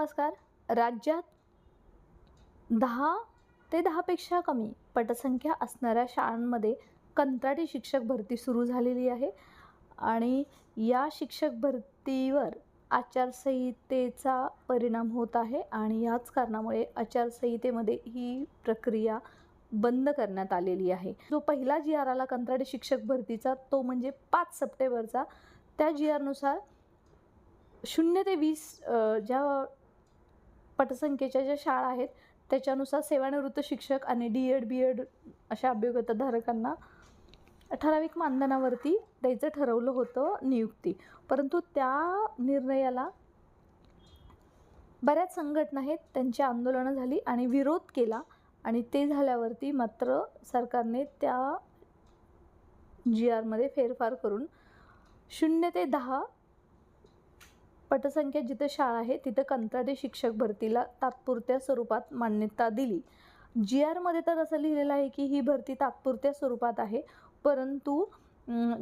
नमस्कार. राज्यात 10 ते 10पेक्षा कमी पटसंख्या असणाऱ्या शाळांमध्ये कंत्राटी शिक्षक भरती सुरू झालेली आहे आणि या शिक्षक भरतीवर आचारसंहितेचा परिणाम होत आहे आणि याच कारणामुळे आचारसंहितेमध्ये ही प्रक्रिया बंद करण्यात आलेली आहे. जो पहिला जी आर आला कंत्राटी शिक्षक भरतीचा तो म्हणजे 5 सप्टेंबरचा. त्या जी आरनुसार 0 ते 20 ज्या पटसंख्येच्या ज्या शाळा आहेत त्याच्यानुसार सेवानिवृत्त शिक्षक आणि डी.एड. बी.एड. अशा अभ्यागतधारकांना ठराविक मानधनावरती द्यायचं ठरवलं होतं नियुक्ती. परंतु त्या निर्णयाला बऱ्याच संघटना आहेत त्यांची आंदोलनं झाली आणि विरोध केला आणि ते झाल्यावरती मात्र सरकारने त्या जी आरमध्ये फेरफार करून 0 ते 10 पटसंख्या जिथं शाळा आहे तिथं कंत्राटी शिक्षक भरतीला तात्पुरत्या स्वरूपात मान्यता दिली. जी आरमध्ये तर असं लिहिलेलं आहे की ही भरती तात्पुरत्या स्वरूपात आहे, परंतु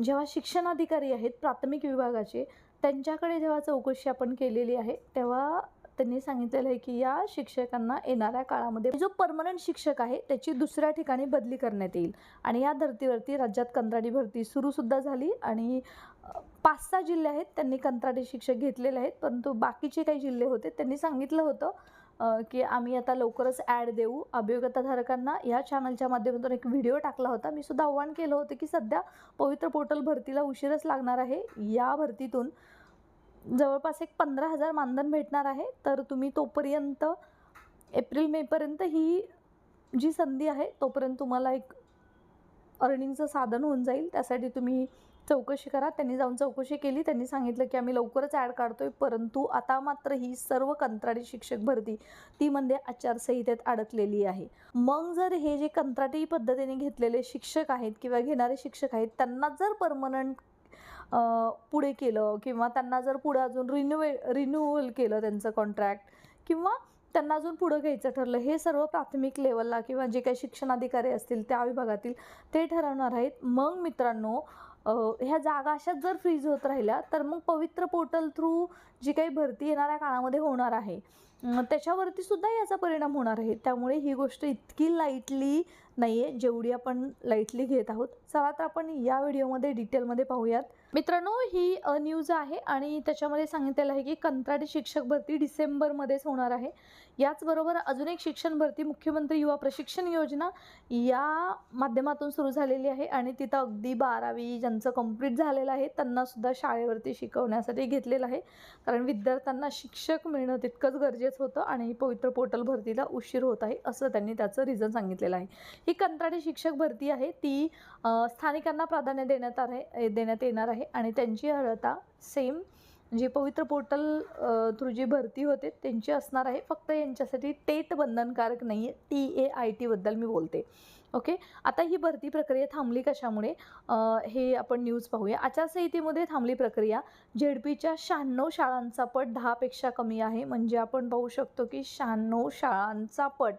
जेव्हा शिक्षणाधिकारी आहेत प्राथमिक विभागाचे त्यांच्याकडे जेव्हा चौकशी आपण केलेली आहे तेव्हा त्यांनी सांगितलेलं आहे की या शिक्षकांना येणाऱ्या काळामध्ये जो परमनंट शिक्षक आहे त्याची दुसऱ्या ठिकाणी बदली करण्यात येईल आणि या धर्तीवरती राज्यात कंत्राटी भरती सुरूसुद्धा झाली आणि 5-6 जिल्हे आहेत त्यांनी कंत्राटी शिक्षक घेतलेले आहेत, परंतु बाकीचे काही जिल्हे होते त्यांनी सांगितलं होतं की आम्ही आता लवकरच ॲड देऊ अभियोगताधारकांना. या चॅनलच्या माध्यमातून एक व्हिडिओ टाकला होता. मी सुद्धा आव्हान केलं होतं की सध्या पवित्र पोर्टल भरतीला उशीरच लागणार आहे. या भरतीतून जवळपास एक 15,000 मानधन भेटणार आहे, तर तुम्ही तोपर्यंत एप्रिल-मेपर्यंत ही जी संधी आहे तोपर्यंत तुम्हाला एक अर्निंगचं साधन होऊन जाईल. त्यासाठी तुम्ही चौकशी करा. त्यांनी जाऊन चौकशी केली. त्यांनी सांगितलं की आम्ही लवकरच ॲड काढतोय, परंतु आता मात्र ही सर्व कंत्राटी शिक्षक भरती ती म्हणजे आचारसंहितेत अडकलेली आहे. मग जर हे जे कंत्राटी पद्धतीने घेतलेले शिक्षक आहेत किंवा घेणारे शिक्षक आहेत त्यांना जर परमनंट पुढे केलं किंवा त्यांना जर पुढे अजून रिन्युअल केलं त्यांचं कॉन्ट्रॅक्ट किंवा त्यांना अजून पुढं घ्यायचं ठरलं, हे सर्व प्राथमिक लेवलला किंवा जे काही शिक्षणाधिकारी असतील त्या विभागातील ते ठरवणार आहेत. मग मित्रांनो ह्या जागा अशाच जर फ्रीज होत राहिल्या तर मग पवित्र पोर्टल थ्रू जी काही भरती येणाऱ्या काळामध्ये होणार आहे त्याच्यावरती सुद्धा याचा परिणाम होणार आहे. त्यामुळे ही गोष्ट इतकी लाईटली नाही आहे जेवढी आपण लाईटली घेत आहोत. चला तर आपण या व्हिडिओमध्ये डिटेलमध्ये पाहूयात. मित्रांनो ही न्यूज आहे आणि त्याच्यामध्ये सांगितलेलं आहे की कंत्राटी शिक्षक भरती डिसेंबरमध्येच होणार आहे. याचबरोबर अजून एक शिक्षण भरती मुख्यमंत्री युवा प्रशिक्षण योजना या माध्यमातून सुरू झालेली आहे आणि तिथं अगदी 12वी ज्यांचं कंप्लीट झालेलं आहे त्यांनासुद्धा शाळेवरती शिकवण्यासाठी घेतलेलं आहे, कारण विद्यार्थ्यांना शिक्षक मिळणं तितकंच गरजेचं होतं आणि पवित्र पोर्टल भरतीला उशीर होत आहे असं त्यांनी त्याचं रिझन सांगितलेलं आहे. ही कंत्राटी शिक्षक भरती आहे ती स्थानिकांना प्राधान्य देण्यात येणार आहे आणि त्यांची अर्हता सेम जी पवित्र पोर्टल थ्रू जी भरती होते त्यांची असणार आहे. फक्त यांच्यासाठी टेट बंधनकारक नाही आहे. TAIT बद्दल मी बोलते. ओके, आता ही भरती प्रक्रिया थांबली कशामुळे हे आपण न्यूज पाहूया. आचारसंहितेमध्ये थांबली प्रक्रिया. झेडपीच्या 96 शाळांचा पट 10पेक्षा कमी आहे. म्हणजे आपण पाहू शकतो की 96 शाळांचा पट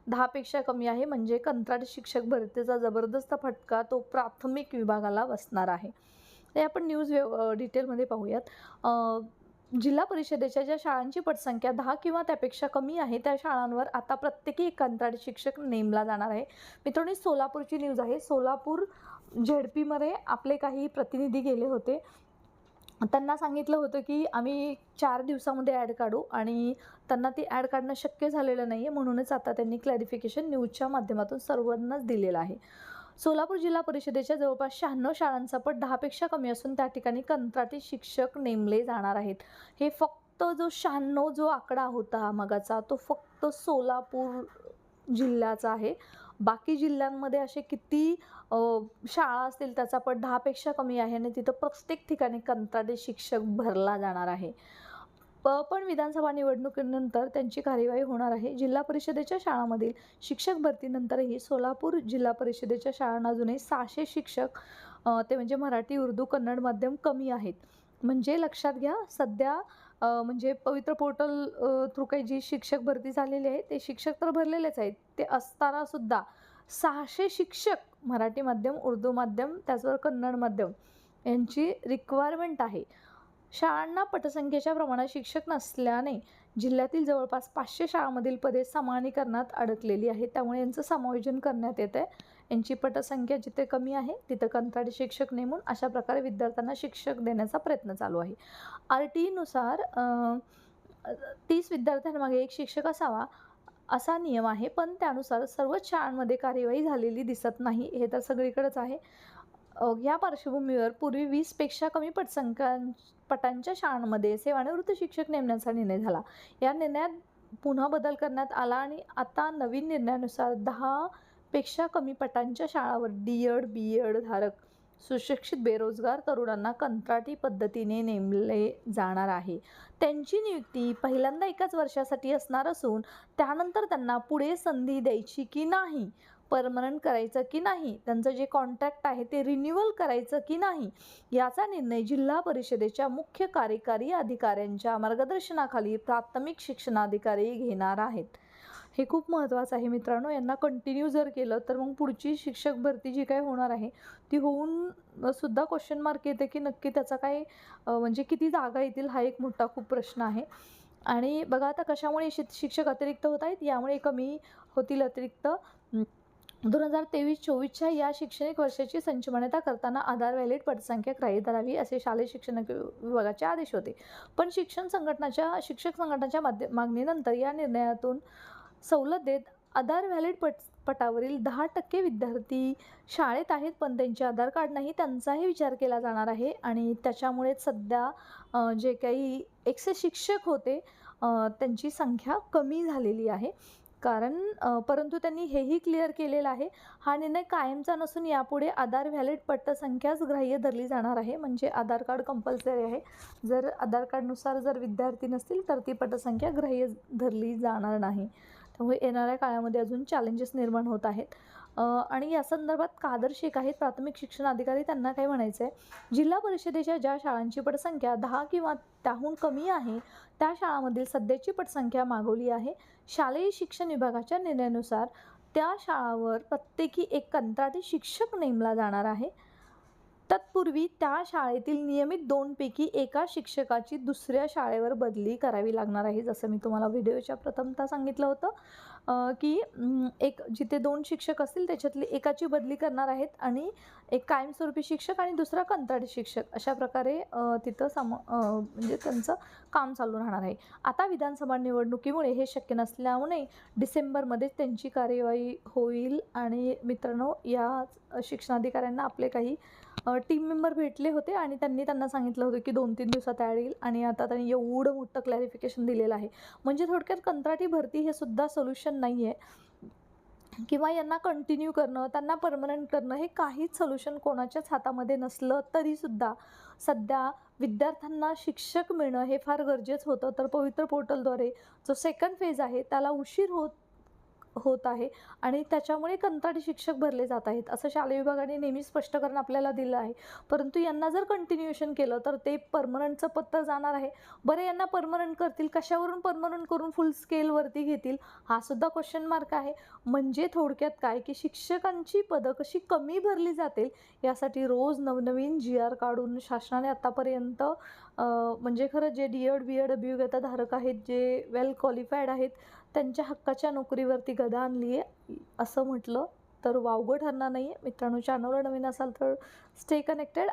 10पेक्षा कमी आहे. म्हणजे कंत्राटी शिक्षक भरतीचा जबरदस्त फटका तो प्राथमिक विभागाला बसणार आहे. ते आपण न्यूज डिटेलमध्ये पाहूयात. जिल्हा परिषदेच्या ज्या शाळांची पटसंख्या 10 किंवा त्यापेक्षा कमी आहे त्या शाळांवर आता प्रत्येकी एक कंत्राटी शिक्षक नेमला जाणार आहे. मित्रांनो सोलापूरची न्यूज आहे. सोलापूर झेडपीमध्ये आपले काही प्रतिनिधी गेले होते. त्यांना सांगितलं होतं की आम्ही 4 दिवसामध्ये ॲड काढू आणि त्यांना ती ॲड काढणं शक्य झालेलं नाही आहे, म्हणूनच आता त्यांनी क्लॅरिफिकेशन न्यूजच्या माध्यमातून सर्वांनाच दिलेलं आहे. सोलापूर जिल्हा परिषदेच्या जवळपास 96 शाळांचा पट 10पेक्षा कमी असून त्या ठिकाणी कंत्राटी शिक्षक नेमले जाणार आहेत. हे फक्त जो 96 जो आकडा होता मगाचा तो फक्त सोलापूर जिल्ह्याचा आहे. बाकी जिल्ह्यांमध्ये असे किती शाळा असतील त्याचा पट 10पेक्षा कमी आहे आणि तिथं प्रत्येक ठिकाणी कंत्राटी शिक्षक भरला जाणार आहे. पण विधानसभा निवडणुकीनंतर त्यांची कार्यवाही होणार आहे. जिल्हा परिषदेच्या शाळांमधील शिक्षक भरतीनंतरही सोलापूर जिल्हा परिषदेच्या शाळांना अजूनही 600 शिक्षक ते म्हणजे मराठी, उर्दू, कन्नड माध्यम कमी आहेत. म्हणजे लक्षात घ्या सध्या म्हणजे पवित्र पोर्टल थ्रू काही जी शिक्षक भरती झालेली आहे ते शिक्षक तर भरलेलेच आहेत. ते असतानासुद्धा 600 शिक्षक मराठी माध्यम, उर्दू माध्यम त्याचबरोबर कन्नड माध्यम यांची रिक्वायरमेंट आहे. शाळांना पटसंख्येच्या प्रमाणात शिक्षक नसल्याने जिल्ह्यातील जवळपास 500 शाळांमधील पदे समानीकरणात अडकलेली आहेत, त्यामुळे यांचं समायोजन करण्यात येत आहे. यांची पटसंख्या जिथे कमी आहे तिथं कंत्राटी शिक्षक नेमून अशा प्रकारे विद्यार्थ्यांना शिक्षक देण्याचा प्रयत्न चालू आहे. RTE नुसार 30 विद्यार्थ्यांमागे एक शिक्षक असावा असा नियम आहे, पण त्यानुसार सर्वच शाळांमध्ये कार्यवाही झालेली दिसत नाही. हे तर सगळीकडेच आहे. या पार्श्वभूमीवर पूर्वी 20 पेक्षा कमी पटांच्या शाळांमध्ये सेवानिवृत्त शिक्षक नेमण्याचा निर्णय झाला. या निर्णयात पुन्हा बदल करण्यात आला आणि आता नवीन निर्णयानुसार 10 पेक्षा कमी पटांच्या शाळांवर DED, BEd धारक सुशिक्षित बेरोजगार तरुणांना कंत्राटी पद्धतीने नेमले जाणार आहे. त्यांची नियुक्ती पहिल्यांदा एकाच वर्षासाठी असणार असून त्यानंतर त्यांना पुढे संधी द्यायची की नाही, परमनंट करायचं की नाही, त्यांचं जे कॉन्ट्रॅक्ट आहे ते रिन्युअल करायचं की नाही, याचा निर्णय जिल्हा परिषदेच्या मुख्य कार्यकारी अधिकाऱ्यांच्या मार्गदर्शनाखाली प्राथमिक शिक्षणाधिकारी घेणार आहेत. हे खूप महत्त्वाचं आहे मित्रांनो. यांना कंटिन्यू जर केलं तर मग पुढची शिक्षक भरती जी काही होणार आहे ती होऊन सुद्धा क्वेश्चन मार्क येते की नक्की त्याचा काय म्हणजे किती जागा येतील, हा एक मोठा खूप प्रश्न आहे. आणि बघा आता कशामुळे शिक्षक अतिरिक्त होत आहेत, यामुळे कमी होतील अतिरिक्त. 2023-24च्या या शैक्षणिक वर्षाची संच मान्यता करताना आधार व्हॅलिड पटसंख्या ग्राह्य धरावी असे शालेय शिक्षण विभागाचे आदेश होते. पण शिक्षक संघटनाच्या मागणीनंतर या निर्णयातून सवलत देत आधार व्हॅलिड पटावरील 10% विद्यार्थी शाळेत आहेत पण त्यांचे आधार कार्ड नाही, त्यांचाही विचार केला जाणार आहे. आणि त्याच्यामुळेच सध्या जे काही एक्सेस शिक्षक होते त्यांची संख्या कमी झालेली आहे. परंतु त्यांनी हेही क्लिअर केलेलं आहे, हा निर्णय कायमचा नसून यापुढे आधार व्हॅलिड पटसंख्याच ग्राह्य धरली जाणार आहे. म्हणजे आधार कार्ड कंपल्सरी आहे. जर आधार कार्डनुसार जर विद्यार्थी नसतील तर ती पटसंख्या ग्राह्य धरली जाणार नाही. त्यामुळे येणाऱ्या काळामध्ये अजून चॅलेंजेस निर्माण होत आहेत. आणि या संदर्भात कादर शेख आहेत प्राथमिक शिक्षण अधिकारी, त्यांना काय म्हणायचं आहे, जिल्हा परिषदेच्या ज्या शाळांची पटसंख्या 10 किंवा त्याहून कमी आहे त्या शाळांमधील सध्याची पटसंख्या मागवली आहे. शालेय शिक्षण विभागाच्या निर्णयानुसार त्या शाळांवर प्रत्येकी एक कंत्राटी शिक्षक नेमला जाणार आहे. तत्पूर्वी त्या शाळेतील नियमित 2 पैकी एका शिक्षकाची दुसऱ्या शाळेवर बदली करावी लागणार आहे. जसं मी तुम्हाला व्हिडिओच्या प्रथमतः सांगितलं होतं की एक जिथे 2 शिक्षक असतील त्याच्यातली एकाची बदली करणार आहेत आणि एक कायमस्वरूपी शिक्षक आणि दुसरा कंत्राटी शिक्षक अशा प्रकारे तिथं म्हणजे त्यांचं काम चालू राहणार आहे. आता विधानसभा निवडणुकीमुळे हे शक्य नसल्यामुळे डिसेंबरमध्येच त्यांची कार्यवाही होईल. आणि मित्रांनो, या शिक्षणाधिकाऱ्यांना आपले काही टीम मेंबर भेटले होते आणि त्यांना सांगितलं होतं की 2-3 दिवसात तयार येईल आणि आता त्यांनी एवढं मोठं क्लॅरिफिकेशन दिलेलं आहे. म्हणजे थोडक्यात कंत्राटी भरती हे सुद्धा सोल्युशन नाही आहे किंवा यांना कंटिन्यू करणं, त्यांना परमनंट करणं हे काहीच सोल्युशन कोणाच्याच हातामध्ये नसलं तरीसुद्धा सध्या विद्यार्थ्यांना शिक्षक मिळणं हे फार गरजेचं होतं. तर पवित्र पोर्टलद्वारे जो सेकंड फेज आहे त्याला उशीर होत आहे आणि त्याच्यामुळे कंत्राटी शिक्षक भरले जात आहेत असं शालेय विभागाने नेहमी स्पष्टीकरण आपल्याला दिलं आहे. परंतु यांना जर कंटिन्युएशन केलं तर ते परमनंटचं पत्र जाणार आहे. बरं, यांना परमनंट करतील कशावरून, परमनंट करून फुल स्केलवरती घेतील, हा सुद्धा क्वेश्चन मार्क आहे. म्हणजे थोडक्यात काय की शिक्षकांची पदं कशी कमी भरली जातील यासाठी रोज नवनवीन GR काढून शासनाने आतापर्यंत म्हणजे खरं जे DED, BEd अभियोग्यता धारक आहेत, जे वेल क्वालिफाईड आहेत, त्यांच्या हक्काच्या नोकरीवरती गदा आणली आहे असं म्हटलं तर वावगं ठरणार नाही आहे. मित्रांनो, चॅनलवर नवीन असाल तर स्टे कनेक्टेड.